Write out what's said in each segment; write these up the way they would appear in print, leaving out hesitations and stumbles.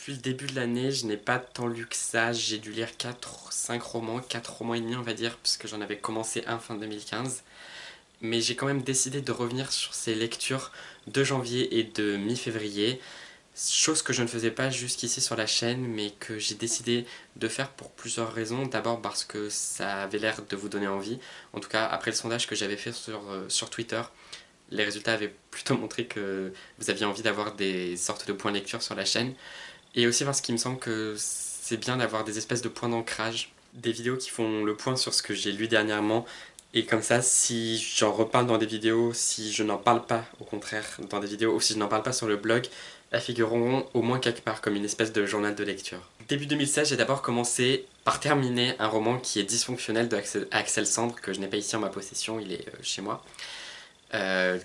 Depuis le début de l'année, je n'ai pas tant lu que ça. J'ai dû lire 5 romans, 4 romans et demi on va dire, puisque j'en avais commencé un fin 2015. Mais j'ai quand même décidé de revenir sur ces lectures de janvier et de mi-février. Chose que je ne faisais pas jusqu'ici sur la chaîne, mais que j'ai décidé de faire pour plusieurs raisons. D'abord parce que ça avait l'air de vous donner envie. En tout cas, après le sondage que j'avais fait sur Twitter, les résultats avaient plutôt montré que vous aviez envie d'avoir des sortes de points de lecture sur la chaîne. Et aussi parce qu'il me semble que c'est bien d'avoir des espèces de points d'ancrage, des vidéos qui font le point sur ce que j'ai lu dernièrement. Et comme ça, si j'en reparle dans des vidéos, si je n'en parle pas au contraire dans des vidéos, ou si je n'en parle pas sur le blog, elles figureront au moins quelque part comme une espèce de journal de lecture. Début 2016, j'ai d'abord commencé par terminer un roman qui est dysfonctionnel de Axel Sandre, que je n'ai pas ici en ma possession, il est chez moi.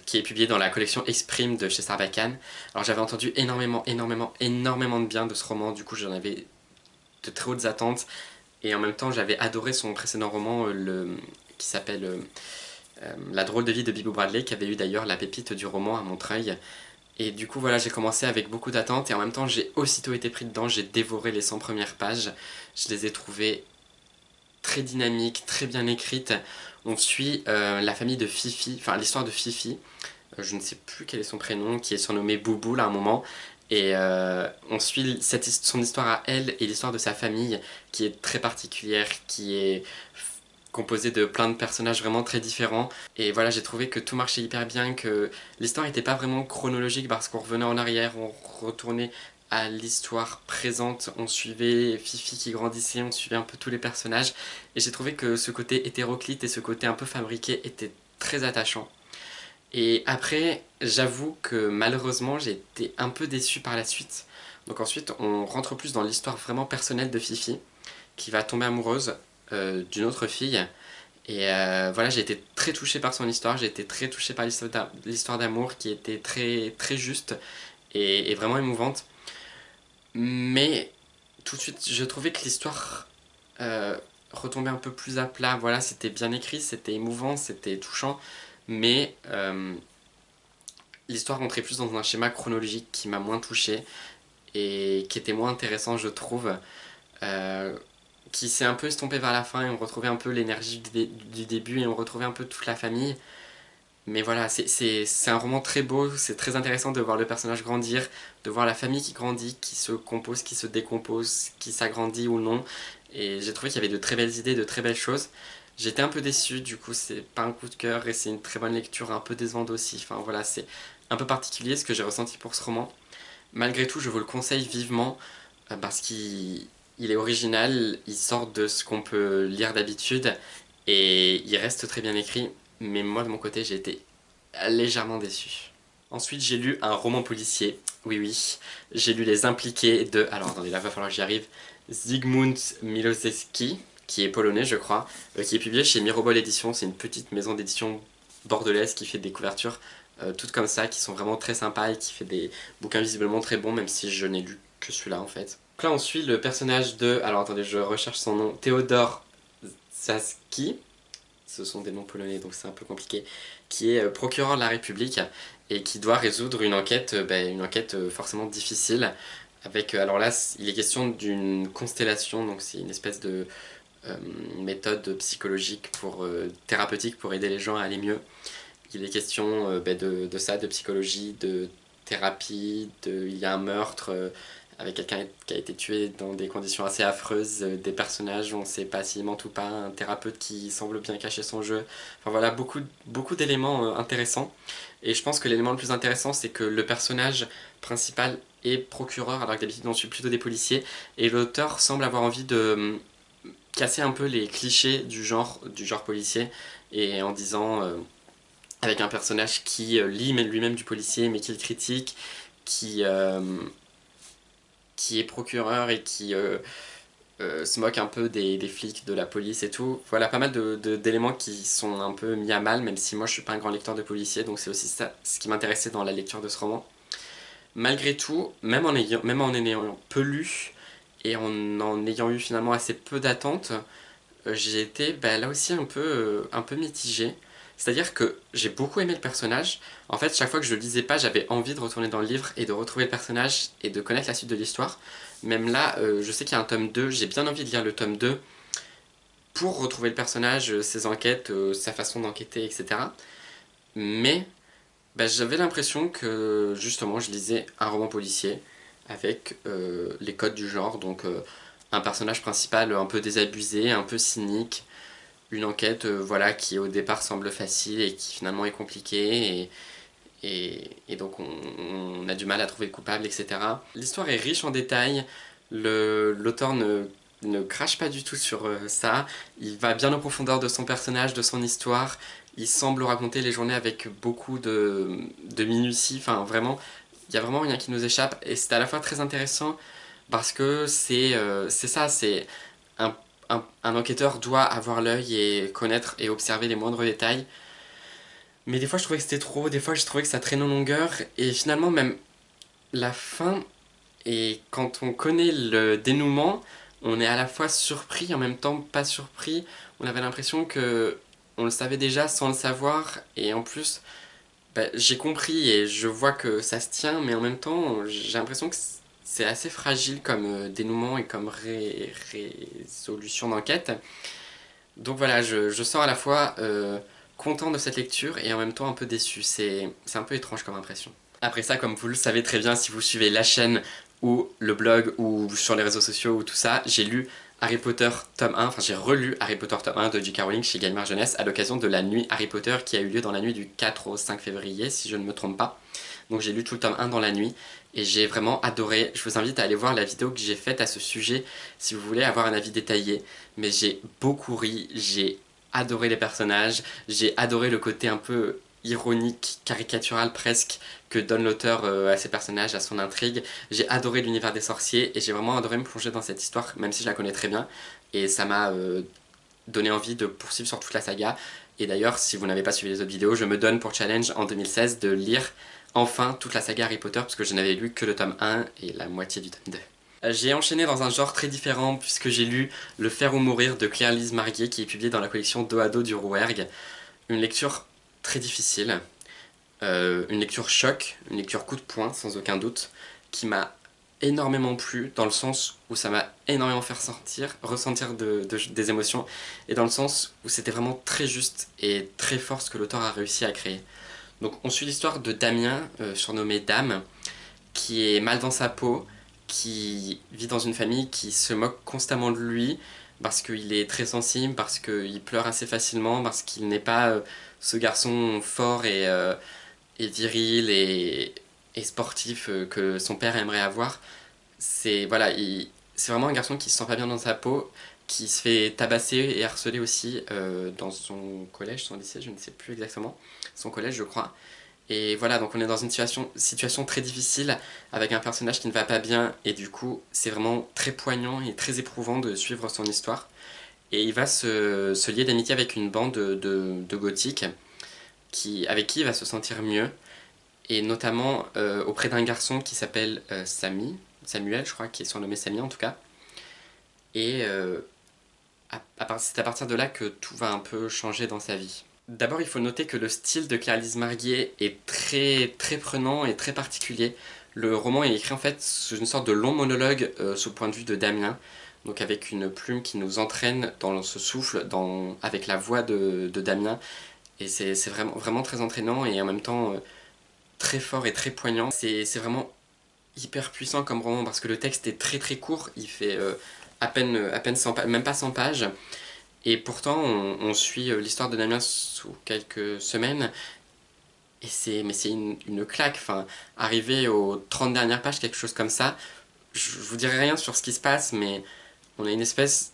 Qui est publié dans la collection Exprime de chez Sarbacane. Alors j'avais entendu énormément de bien de ce roman, du coup j'en avais de très hautes attentes, et en même temps j'avais adoré son précédent roman qui s'appelle La drôle de vie de Bibou Bradley, qui avait eu d'ailleurs la pépite du roman à Montreuil. Et du coup voilà, j'ai commencé avec beaucoup d'attentes, et en même temps j'ai aussitôt été pris dedans, j'ai dévoré les 100 premières pages, je les ai trouvées très dynamiques, très bien écrites. On suit la famille de Fifi, enfin l'histoire de Fifi, je ne sais plus quel est son prénom, qui est surnommé Boubou là à un moment. Et on suit son histoire à elle et l'histoire de sa famille qui est très particulière, qui est composée de plein de personnages vraiment très différents. Et voilà, j'ai trouvé que tout marchait hyper bien, que l'histoire n'était pas vraiment chronologique parce qu'on revenait en arrière, on retournait à l'histoire présente, on suivait Fifi qui grandissait, on suivait un peu tous les personnages. Et j'ai trouvé que ce côté hétéroclite et ce côté un peu fabriqué était très attachant. Et après, j'avoue que malheureusement, j'ai été un peu déçu par la suite. Donc ensuite, on rentre plus dans l'histoire vraiment personnelle de Fifi, qui va tomber amoureuse d'une autre fille. Et voilà, j'ai été très touché par son histoire, j'ai été très touché par l'histoire d'amour qui était très, très juste et vraiment émouvante. Mais tout de suite, je trouvais que l'histoire retombait un peu plus à plat. Voilà, c'était bien écrit, c'était émouvant, c'était touchant, mais l'histoire rentrait plus dans un schéma chronologique qui m'a moins touché et qui était moins intéressant, je trouve. Euh, qui s'est un peu estompé vers la fin et on retrouvait un peu l'énergie du début et on retrouvait un peu toute la famille. Mais voilà, c'est un roman très beau, c'est très intéressant de voir le personnage grandir, de voir la famille qui grandit, qui se compose, qui se décompose, qui s'agrandit ou non. Et j'ai trouvé qu'il y avait de très belles idées, de très belles choses. J'étais un peu déçu, du coup c'est pas un coup de cœur et c'est une très bonne lecture, un peu décevante aussi. Enfin voilà, c'est un peu particulier ce que j'ai ressenti pour ce roman. Malgré tout, je vous le conseille vivement parce qu'il est original, il sort de ce qu'on peut lire d'habitude et il reste très bien écrit. Mais moi de mon côté, j'ai été légèrement déçu. Ensuite, j'ai lu un roman policier. Oui, oui. J'ai lu Les Impliqués de... Alors, attendez, là, va falloir que j'y arrive. Zygmunt Milosewski, qui est polonais, je crois, qui est publié chez Mirobol Éditions. C'est une petite maison d'édition bordelaise qui fait des couvertures toutes comme ça, qui sont vraiment très sympas et qui fait des bouquins visiblement très bons, même si je n'ai lu que celui-là, en fait. Donc là, on suit le personnage de... Alors, attendez, je recherche son nom. Théodore Zaski. Ce sont des noms polonais, donc c'est un peu compliqué, qui est procureur de la République et qui doit résoudre une enquête forcément difficile. Avec, alors là, il est question d'une constellation, donc c'est une espèce de méthode psychologique thérapeutique pour aider les gens à aller mieux. Il est question de ça, de psychologie, de thérapie, il y a un meurtre avec quelqu'un qui a été tué dans des conditions assez affreuses, des personnages, on ne sait pas s'il ment ou pas, un thérapeute qui semble bien cacher son jeu. Enfin voilà, beaucoup d'éléments intéressants. Et je pense que l'élément le plus intéressant, c'est que le personnage principal est procureur, alors que d'habitude on suit plutôt des policiers, et l'auteur semble avoir envie de casser un peu les clichés du genre policier, et en disant avec un personnage qui lit lui-même du policier mais qui le critique, qui, euh, qui est procureur et qui se moque un peu des flics, de la police et tout. Voilà, pas mal d'éléments qui sont un peu mis à mal, même si moi je suis pas un grand lecteur de policier, donc c'est aussi ça ce qui m'intéressait dans la lecture de ce roman. Malgré tout, même en ayant peu lu et en ayant eu finalement assez peu d'attentes, j'ai été là aussi un peu mitigé. C'est-à-dire que j'ai beaucoup aimé le personnage. En fait, chaque fois que je le lisais pas, j'avais envie de retourner dans le livre et de retrouver le personnage et de connaître la suite de l'histoire. Même là, je sais qu'il y a un tome 2, j'ai bien envie de lire le tome 2 pour retrouver le personnage, ses enquêtes, sa façon d'enquêter, etc. Mais bah, j'avais l'impression que justement je lisais un roman policier avec les codes du genre, donc un personnage principal un peu désabusé, un peu cynique, une enquête voilà, qui au départ semble facile et qui finalement est compliquée et donc on a du mal à trouver le coupable, etc. L'histoire est riche en détails, l'auteur ne crache pas du tout sur ça, il va bien en profondeur de son personnage, de son histoire, il semble raconter les journées avec beaucoup de minutie, enfin vraiment, il n'y a vraiment rien qui nous échappe et c'est à la fois très intéressant parce que c'est ça, c'est un, un enquêteur doit avoir l'œil et connaître et observer les moindres détails. Mais des fois je trouvais que c'était trop, des fois je trouvais que ça traînait en longueur, et finalement même la fin, et quand on connaît le dénouement, on est à la fois surpris et en même temps pas surpris. On avait l'impression que on le savait déjà sans le savoir, et en plus bah, j'ai compris et je vois que ça se tient, mais en même temps j'ai l'impression que c'est assez fragile comme dénouement et comme résolution d'enquête. Donc voilà, je sors à la fois content de cette lecture et en même temps un peu déçu. C'est un peu étrange comme impression. Après ça, comme vous le savez très bien, si vous suivez la chaîne ou le blog ou sur les réseaux sociaux ou tout ça, j'ai lu Harry Potter tome 1, enfin j'ai relu Harry Potter tome 1 de J.K. Rowling chez Gallimard Jeunesse à l'occasion de la nuit Harry Potter qui a eu lieu dans la nuit du 4 au 5 février, si je ne me trompe pas. Donc j'ai lu tout le tome 1 dans la nuit et j'ai vraiment adoré. Je vous invite à aller voir la vidéo que j'ai faite à ce sujet si vous voulez avoir un avis détaillé. Mais j'ai beaucoup ri, j'ai adoré les personnages, j'ai adoré le côté un peu ironique, caricatural presque, que donne l'auteur à ses personnages, à son intrigue. J'ai adoré l'univers des sorciers et j'ai vraiment adoré me plonger dans cette histoire, même si je la connais très bien. Et ça m'a donné envie de poursuivre sur toute la saga. Et d'ailleurs, si vous n'avez pas suivi les autres vidéos, je me donne pour challenge en 2016 de lire enfin toute la saga Harry Potter, parce que je n'avais lu que le tome 1 et la moitié du tome 2. J'ai enchaîné dans un genre très différent puisque j'ai lu Le Faire ou Mourir de Claire-Lise Marguier qui est publié dans la collection Dos à Dos du Rouergue. Une lecture très difficile, une lecture choc, une lecture coup de poing sans aucun doute, qui m'a énormément plu dans le sens où ça m'a énormément fait ressentir des émotions, et dans le sens où c'était vraiment très juste et très fort ce que l'auteur a réussi à créer. Donc on suit l'histoire de Damien, surnommé Dame, qui est mal dans sa peau, qui vit dans une famille qui se moque constamment de lui, parce qu'il est très sensible, parce qu'il pleure assez facilement, parce qu'il n'est pas ce garçon fort et viril et sportif que son père aimerait avoir. C'est voilà, c'est vraiment un garçon qui se sent pas bien dans sa peau, qui se fait tabasser et harceler aussi dans son collège, son lycée, je ne sais plus exactement, son collège je crois. Et voilà, donc on est dans une situation très difficile avec un personnage qui ne va pas bien et du coup c'est vraiment très poignant et très éprouvant de suivre son histoire. Et il va se lier d'amitié avec une bande de gothiques avec qui il va se sentir mieux, et notamment auprès d'un garçon qui s'appelle Samuel je crois, qui est surnommé Samy en tout cas. Et c'est à partir de là que tout va un peu changer dans sa vie. D'abord, il faut noter que le style de Claire-Lise Marguier est très, très prenant et très particulier. Le roman est écrit en fait sous une sorte de long monologue sous le point de vue de Damien, donc avec une plume qui nous entraîne dans ce souffle, avec la voix de Damien. Et c'est vraiment, vraiment très entraînant et en même temps très fort et très poignant. C'est vraiment hyper puissant comme roman parce que le texte est très très court, il fait à peine 100 pages, même pas 100 pages. Et pourtant, on suit l'histoire de Damien sous quelques semaines, et c'est une claque. Enfin, arrivé aux 30 dernières pages, quelque chose comme ça, je vous dirai rien sur ce qui se passe, mais on a une espèce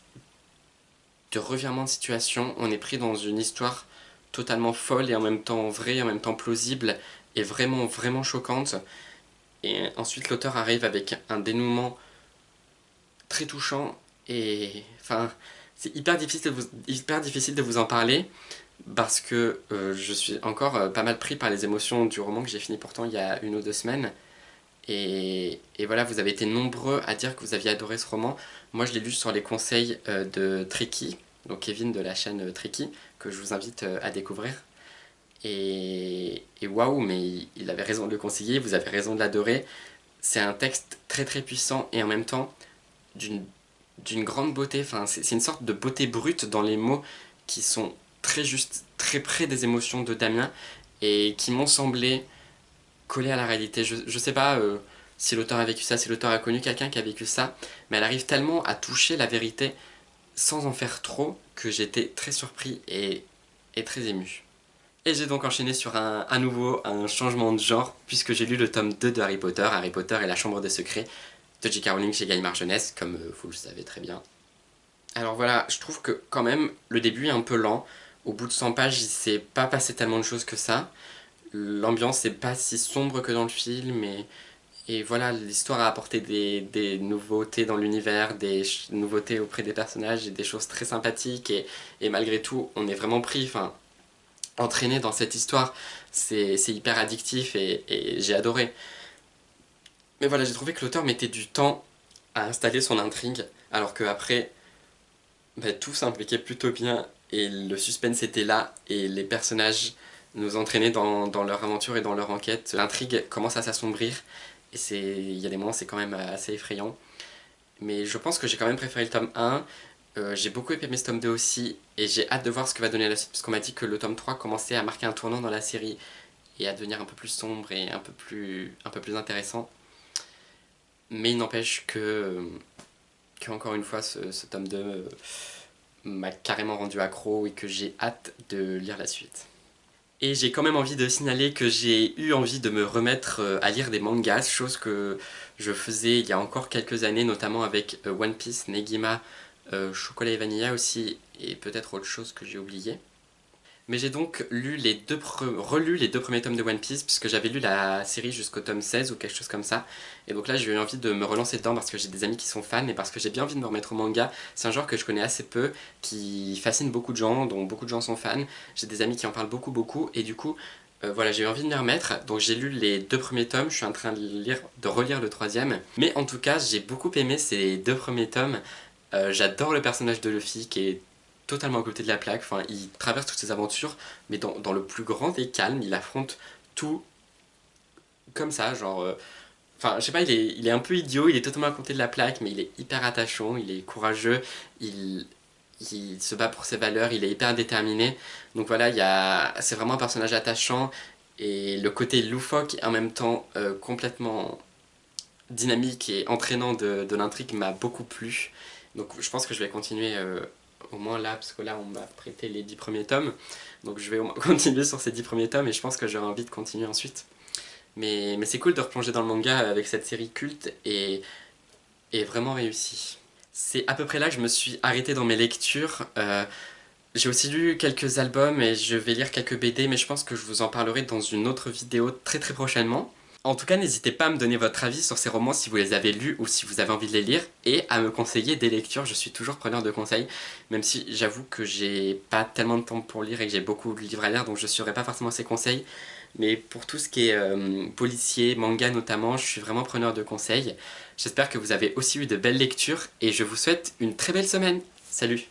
de revirement de situation. On est pris dans une histoire totalement folle et en même temps vraie, en même temps plausible, et vraiment, vraiment choquante. Et ensuite, l'auteur arrive avec un dénouement très touchant, et enfin, c'est hyper difficile de vous en parler parce que je suis encore pas mal pris par les émotions du roman que j'ai fini pourtant il y a 1 ou 2 semaines. Et voilà, vous avez été nombreux à dire que vous aviez adoré ce roman. Moi, je l'ai lu sur les conseils de Tricky, donc Kevin de la chaîne Tricky, que je vous invite à découvrir. et waouh, mais il avait raison de le conseiller, vous avez raison de l'adorer. C'est un texte très très puissant et en même temps d'une d'une grande beauté, enfin c'est une sorte de beauté brute dans les mots qui sont très justes, très près des émotions de Damien et qui m'ont semblé collés à la réalité. Je sais pas si l'auteur a vécu ça, si l'auteur a connu quelqu'un qui a vécu ça, mais elle arrive tellement à toucher la vérité sans en faire trop que j'étais très surpris et très ému. Et j'ai donc enchaîné sur à nouveau un changement de genre, puisque j'ai lu le tome 2 de Harry Potter et la Chambre des Secrets, de J.K. Rowling chez Gallimard Jeunesse, comme vous le savez très bien. Alors voilà, je trouve que quand même, le début est un peu lent. Au bout de 100 pages, il s'est pas passé tellement de choses que ça. L'ambiance n'est pas si sombre que dans le film, et voilà, l'histoire a apporté des nouveautés dans l'univers, nouveautés auprès des personnages et des choses très sympathiques, et malgré tout, on est vraiment pris, enfin, entraîné dans cette histoire. C'est hyper addictif et j'ai adoré. Mais voilà, j'ai trouvé que l'auteur mettait du temps à installer son intrigue, alors qu'après, bah, tout s'impliquait plutôt bien, et le suspense était là, et les personnages nous entraînaient dans leur aventure et dans leur enquête. L'intrigue commence à s'assombrir, et il y a des moments c'est quand même assez effrayant. Mais je pense que j'ai quand même préféré le tome 1, j'ai beaucoup aimé ce tome 2 aussi, et j'ai hâte de voir ce que va donner la suite, parce qu'on m'a dit que le tome 3 commençait à marquer un tournant dans la série, et à devenir un peu plus sombre et un peu plus intéressant. Mais il n'empêche que encore une fois, ce tome 2 m'a carrément rendu accro et que j'ai hâte de lire la suite. Et j'ai quand même envie de signaler que j'ai eu envie de me remettre à lire des mangas, chose que je faisais il y a encore quelques années, notamment avec One Piece, Negima, Chocolat et Vanilla aussi, et peut-être autre chose que j'ai oublié. Mais j'ai donc relu les deux premiers tomes de One Piece, puisque j'avais lu la série jusqu'au tome 16 ou quelque chose comme ça. Et donc là, j'ai eu envie de me relancer dedans parce que j'ai des amis qui sont fans et parce que j'ai bien envie de me remettre au manga. C'est un genre que je connais assez peu, qui fascine beaucoup de gens, dont beaucoup de gens sont fans. J'ai des amis qui en parlent beaucoup, beaucoup. Et du coup, voilà, j'ai eu envie de m'y remettre. Donc j'ai lu les deux premiers tomes, je suis en train de relire le troisième. Mais en tout cas, j'ai beaucoup aimé ces deux premiers tomes. J'adore le personnage de Luffy qui est totalement à côté de la plaque. Enfin, il traverse toutes ses aventures, mais dans le plus grand des calmes, il affronte tout comme ça, genre... Enfin, je sais pas, il est un peu idiot, il est totalement à côté de la plaque, mais il est hyper attachant, il est courageux, il, il se bat pour ses valeurs, il est hyper déterminé. Donc voilà, c'est vraiment un personnage attachant, et le côté loufoque et en même temps complètement dynamique et entraînant de l'intrigue m'a beaucoup plu. Donc je pense que je vais continuer au moins là, parce que là on m'a prêté les 10 premiers tomes. Donc je vais au moins continuer sur ces 10 premiers tomes et je pense que j'aurai envie de continuer ensuite. Mais c'est cool de replonger dans le manga avec cette série culte et vraiment réussie. C'est à peu près là que je me suis arrêté dans mes lectures. J'ai aussi lu quelques albums et je vais lire quelques BD, mais je pense que je vous en parlerai dans une autre vidéo très très prochainement. En tout cas, n'hésitez pas à me donner votre avis sur ces romans si vous les avez lus ou si vous avez envie de les lire, et à me conseiller des lectures. Je suis toujours preneur de conseils, même si j'avoue que j'ai pas tellement de temps pour lire et que j'ai beaucoup de livres à lire, donc je ne saurais pas forcément ces conseils. Mais pour tout ce qui est policier, manga notamment, je suis vraiment preneur de conseils. J'espère que vous avez aussi eu de belles lectures et je vous souhaite une très belle semaine. Salut!